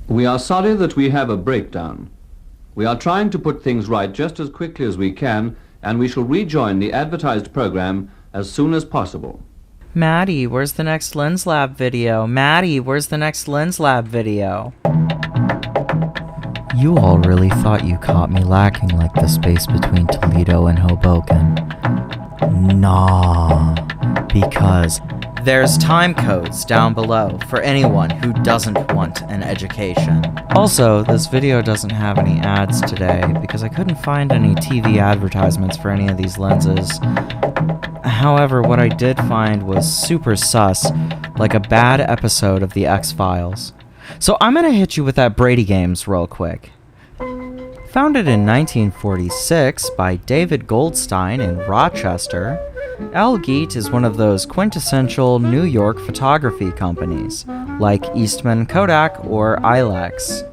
We are sorry that we have a breakdown. We are trying to put things right just as quickly as we can, and we shall rejoin the advertised program as soon as possible. Maddie, where's the next LENSLAB video? Maddie, where's the next LENSLAB video? You all really thought you caught me lacking like the space between Toledo and Hoboken. Nah, because there's time codes down below for anyone who doesn't want an education. Also, this video doesn't have any ads today because I couldn't find any TV advertisements for any of these lenses. However, what I did find was super sus, like a bad episode of The X-Files. So I'm gonna hit you with that Brady Games real quick. Founded in 1946 by David Goldstein in Rochester, Elgeet is one of those quintessential New York photography companies, like Eastman Kodak or Ilex.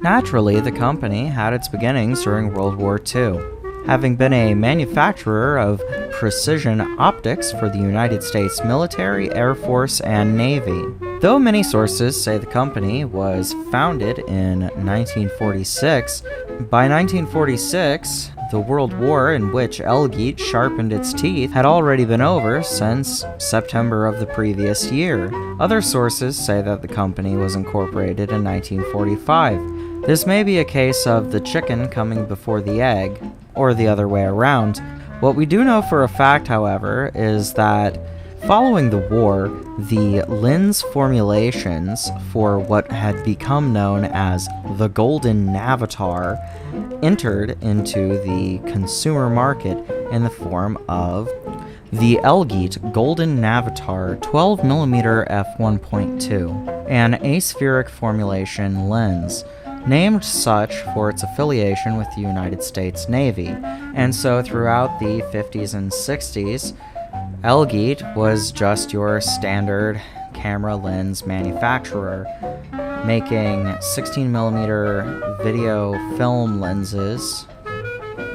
Naturally, the company had its beginnings during World War II, having been a manufacturer of precision optics for the United States military, Air Force, and Navy. Though many sources say the company was founded in 1946, by 1946, the World War in which Elgeet sharpened its teeth had already been over since September of the previous year. Other sources say that the company was incorporated in 1945. This may be a case of the chicken coming before the egg, or the other way around. What we do know for a fact, however, is that following the war, the lens formulations for what had become known as the Golden Navatar entered into the consumer market in the form of the Elgeet Golden Navatar 12mm f1.2, an aspheric formulation lens, named such for its affiliation with the United States Navy. And so throughout the 50s and 60s, Elgeet was just your standard camera lens manufacturer, making 16mm video film lenses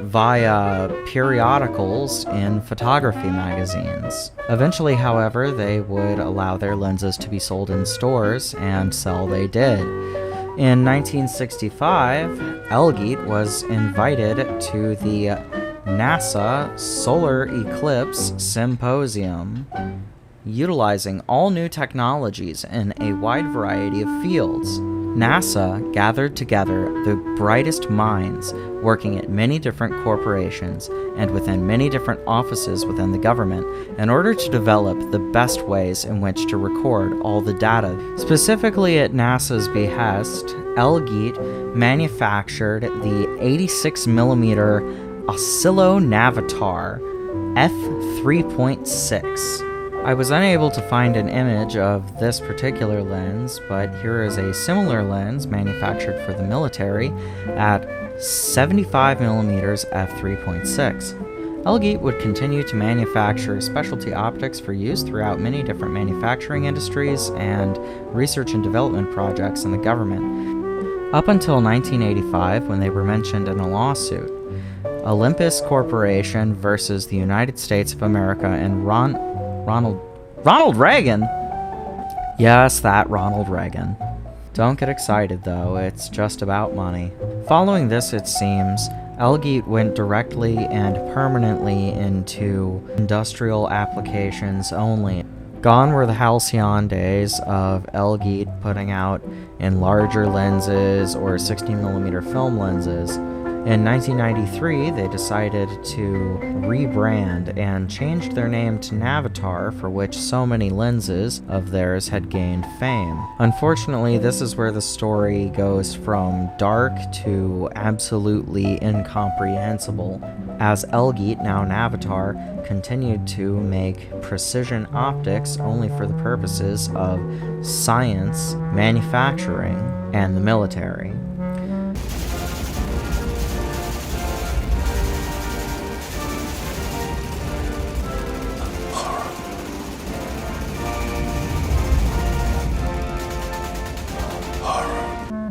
via periodicals in photography magazines. Eventually, however, they would allow their lenses to be sold in stores, and sell they did. In 1965, Elgeet was invited to the NASA Solar Eclipse Symposium, utilizing all new technologies in a wide variety of fields. NASA gathered together the brightest minds working at many different corporations and within many different offices within the government in order to develop the best ways in which to record all the data. Specifically at NASA's behest, Elgeet manufactured the 86mm Oscillo Navatar f3.6. I was unable to find an image of this particular lens, but here is a similar lens manufactured for the military at 75mm f3.6. Elgeet would continue to manufacture specialty optics for use throughout many different manufacturing industries and research and development projects in the government, up until 1985 when they were mentioned in a lawsuit. Olympus Corporation versus the United States of America and Ronald Reagan? Yes, that Ronald Reagan. Don't get excited though, it's just about money. Following this, it seems, Elgeet went directly and permanently into industrial applications only. Gone were the halcyon days of Elgeet putting out in larger lenses or 16mm film lenses. In 1993, they decided to rebrand and changed their name to Navatar, for which so many lenses of theirs had gained fame. Unfortunately, this is where the story goes from dark to absolutely incomprehensible, as Elgeet, now Navatar, continued to make precision optics only for the purposes of science, manufacturing, and the military.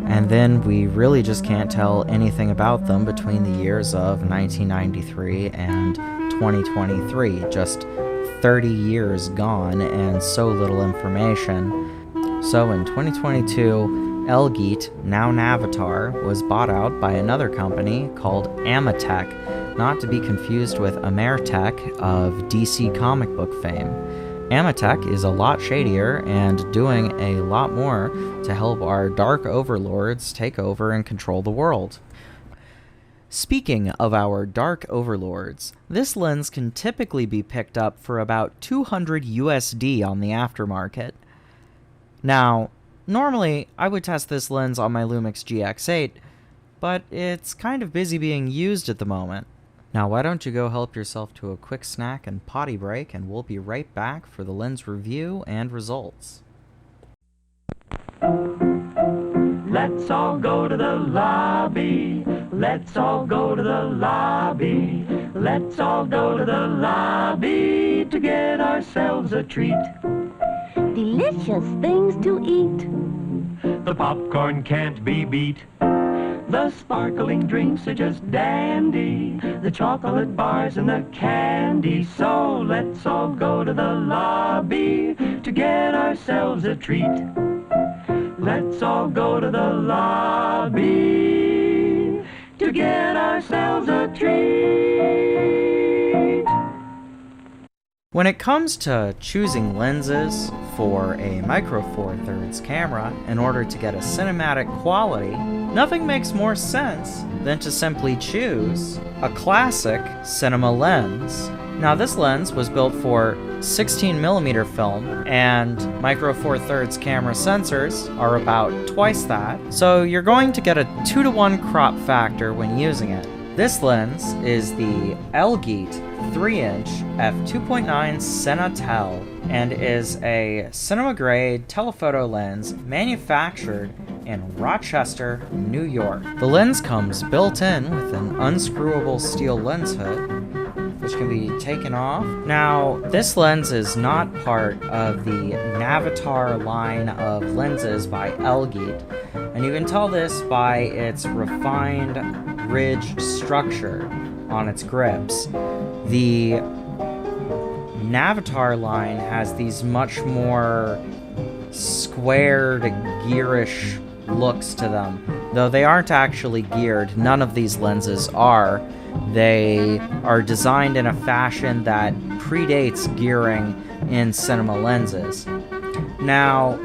And then we really just can't tell anything about them between the years of 1993 and 2023. Just 30 years gone and so little information. So in 2022, Elgeet, now Navitar, was bought out by another company called Amatec, not to be confused with Ameritech of DC comic book fame. Amatec is a lot shadier and doing a lot more to help our dark overlords take over and control the world. Speaking of our dark overlords, this lens can typically be picked up for about $200 USD on the aftermarket. Now, normally I would test this lens on my Lumix GX8, but it's kind of busy being used at the moment. Now why don't you go help yourself to a quick snack and potty break, and we'll be right back for the lens review and results. Let's all go to the lobby. Let's all go to the lobby. Let's all go to the lobby to get ourselves a treat. Delicious things to eat. The popcorn can't be beat. The sparkling drinks are just dandy. The chocolate bars and the candy. So let's all go to the lobby to get ourselves a treat. Let's all go to the lobby to get ourselves a treat. When it comes to choosing lenses for a Micro Four Thirds camera in order to get a cinematic quality, nothing makes more sense than to simply choose a classic cinema lens. Now this lens was built for 16mm film, and Micro Four Thirds camera sensors are about twice that, so you're going to get a 2-to-1 crop factor when using it. This lens is the Elgeet 3-inch f2.9 Cenatel and is a cinema-grade telephoto lens manufactured in Rochester, New York. The lens comes built in with an unscrewable steel lens hood, which can be taken off. Now, this lens is not part of the Navitar line of lenses by Elgeet, and you can tell this by its refined, ridged structure on its grips. The Navitar line has these much more squared, gearish looks to them, though they aren't actually geared. None of these lenses are. They are designed in a fashion that predates gearing in cinema lenses. Now,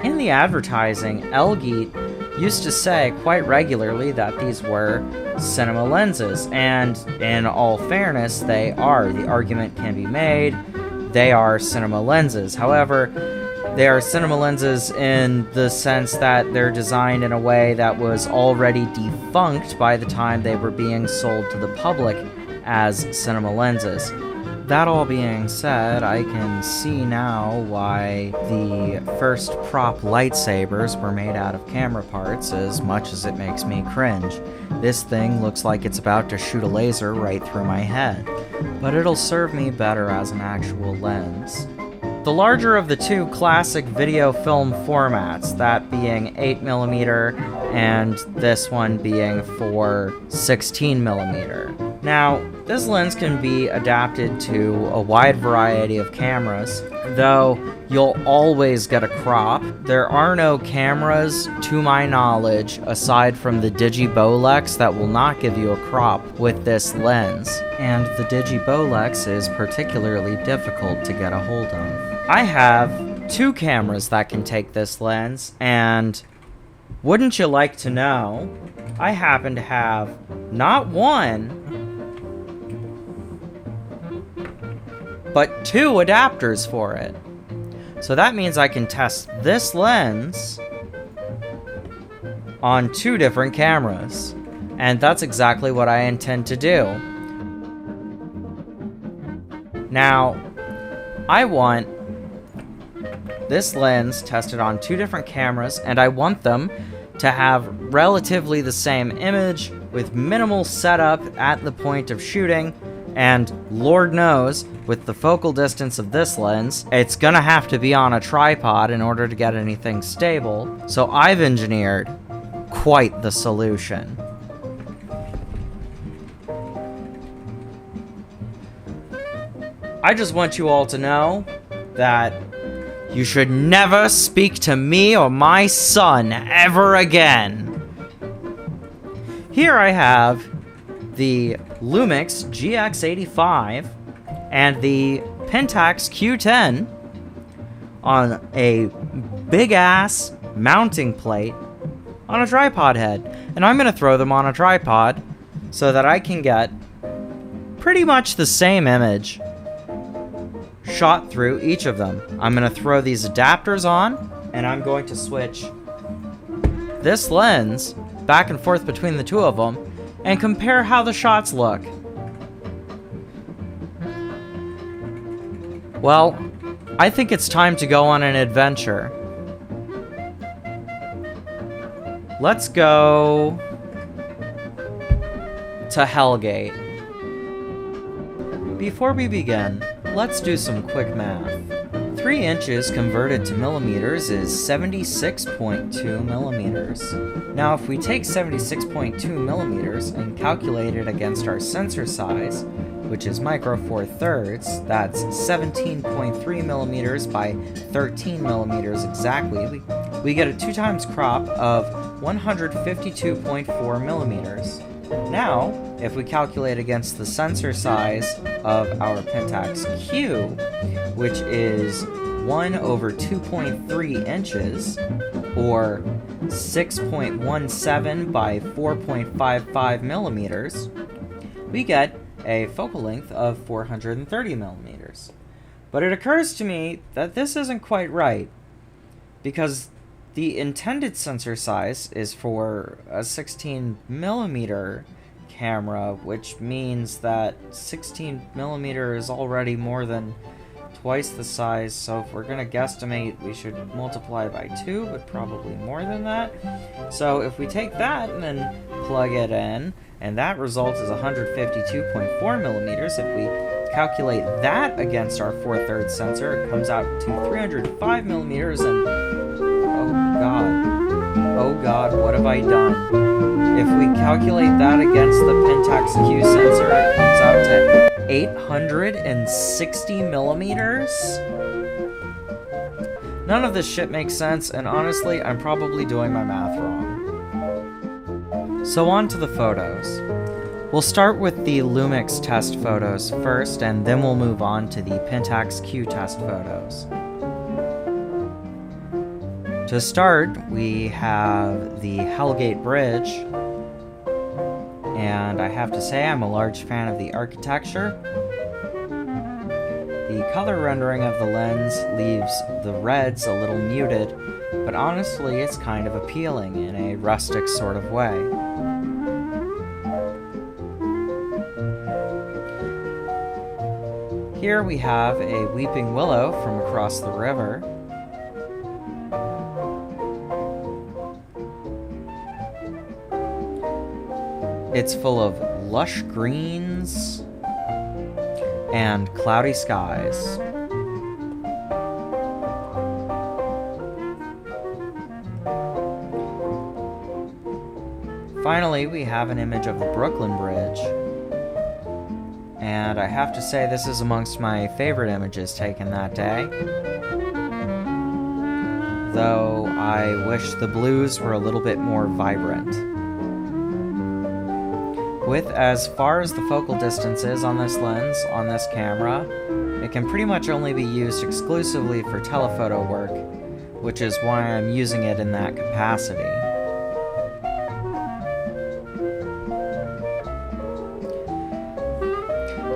in the advertising, Elgeet used to say quite regularly that these were cinema lenses, and in all fairness, they are. The argument can be made, they are cinema lenses. However, they are cinema lenses in the sense that they're designed in a way that was already defunct by the time they were being sold to the public as cinema lenses. That all being said, I can see now why the first prop lightsabers were made out of camera parts, as much as it makes me cringe. This thing looks like it's about to shoot a laser right through my head, but it'll serve me better as an actual lens. The larger of the two classic video film formats, that being 8mm and this one being for 16mm. Now, this lens can be adapted to a wide variety of cameras, though you'll always get a crop. There are no cameras, to my knowledge, aside from the Digibolex, that will not give you a crop with this lens, and the Digibolex is particularly difficult to get a hold of. I have two cameras that can take this lens, and wouldn't you like to know, I happen to have not one, but two adapters for it. So that means I can test this lens on two different cameras, and that's exactly what I intend to do. Now, I want this lens tested on two different cameras, and I want them to have relatively the same image with minimal setup at the point of shooting, and Lord knows, with the focal distance of this lens, it's gonna have to be on a tripod in order to get anything stable, so I've engineered quite the solution. I just want you all to know that You should never speak to me or my son ever again. Here I have the Lumix GX85 and the Pentax Q10 on a big-ass mounting plate on a tripod head. And I'm going to throw them on a tripod so that I can get pretty much the same image shot through each of them. I'm going to throw these adapters on, and I'm going to switch this lens back and forth between the two of them and compare how the shots look. Well, I think it's time to go on an adventure. Let's go to Elgeet. Before we begin, let's do some quick math. 3 inches converted to millimeters is 76.2 millimeters. Now, if we take 76.2 millimeters and calculate it against our sensor size, which is micro four thirds, that's 17.3 millimeters by 13 millimeters exactly, we get a 2 times crop of 152.4 millimeters. Now, if we calculate against the sensor size of our Pentax Q, which is 1 over 2.3 inches, or 6.17 by 4.55 millimeters, we get a focal length of 430 millimeters. But it occurs to me that this isn't quite right, because the intended sensor size is for a 16 millimeter camera, which means that 16 millimeter is already more than twice the size, so if we're going to guesstimate, we should multiply by 2, but probably more than that. So if we take that and then plug it in, and that result is 152.4 millimeters, if we calculate that against our 4/3 sensor, it comes out to 305 millimeters, and oh god, what have I done? If we calculate that against the Pentax Q sensor, it comes out to 860 millimeters? None of this shit makes sense, and honestly, I'm probably doing my math wrong. So on to the photos. We'll start with the Lumix test photos first, and then we'll move on to the Pentax Q test photos. To start, we have the Elgeet Bridge, and I have to say I'm a large fan of the architecture. The color rendering of the lens leaves the reds a little muted, but honestly it's kind of appealing in a rustic sort of way. Here we have a weeping willow from across the river. It's full of lush greens and cloudy skies. Finally, we have an image of the Brooklyn Bridge. And I have to say, this is amongst my favorite images taken that day. Though I wish the blues were a little bit more vibrant. With as far as the focal distance is on this lens, on this camera, it can pretty much only be used exclusively for telephoto work, which is why I'm using it in that capacity.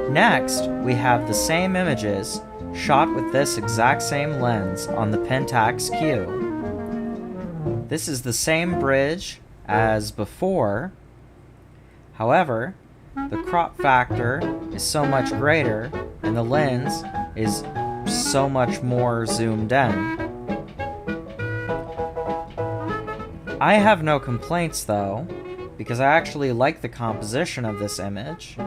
Next, we have the same images shot with this exact same lens on the Pentax Q. This is the same bridge as before. However, the crop factor is so much greater and the lens is so much more zoomed in. I have no complaints though, because I actually like the composition of this image.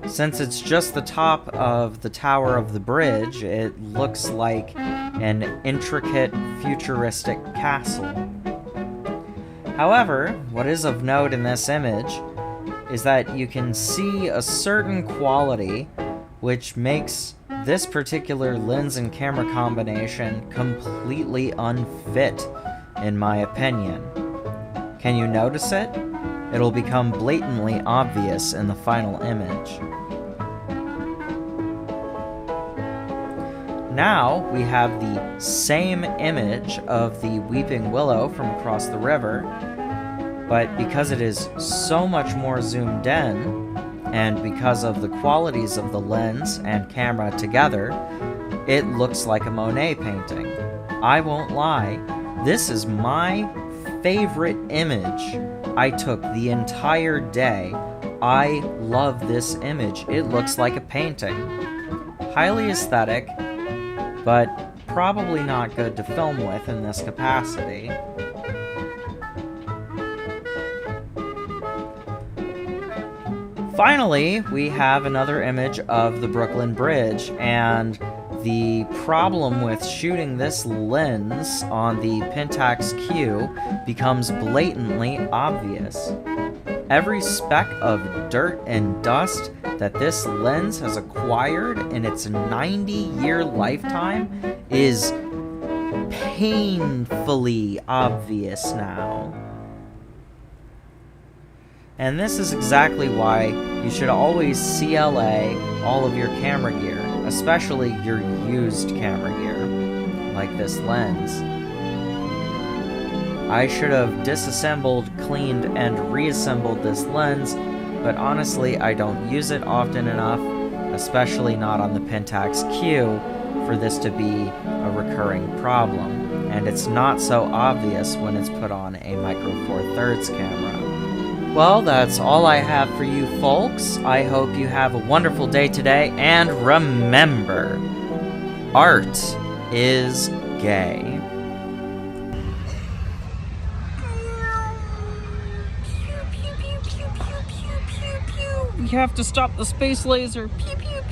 Since it's just the top of the tower of the bridge, it looks like an intricate futuristic castle. However, what is of note in this image is that you can see a certain quality which makes this particular lens and camera combination completely unfit, in my opinion. Can you notice it? It'll become blatantly obvious in the final image. Now we have the same image of the weeping willow from across the river, but because it is so much more zoomed in, and because of the qualities of the lens and camera together, it looks like a Monet painting. I won't lie, this is my favorite image I took the entire day. I love this image. It looks like a painting. Highly aesthetic, but probably not good to film with in this capacity. Finally, we have another image of the Brooklyn Bridge, and the problem with shooting this lens on the Pentax Q becomes blatantly obvious. Every speck of dirt and dust that this lens has acquired in its 90-year lifetime is painfully obvious now. And this is exactly why you should always CLA all of your camera gear, especially your used camera gear, like this lens. I should have disassembled, cleaned, and reassembled this lens, but honestly I don't use it often enough, especially not on the Pentax Q, for this to be a recurring problem. And it's not so obvious when it's put on a Micro Four Thirds camera. Well, that's all I have for you folks. I hope you have a wonderful day today, and remember, art is gay. We have to stop the space laser. Pew, pew, pew.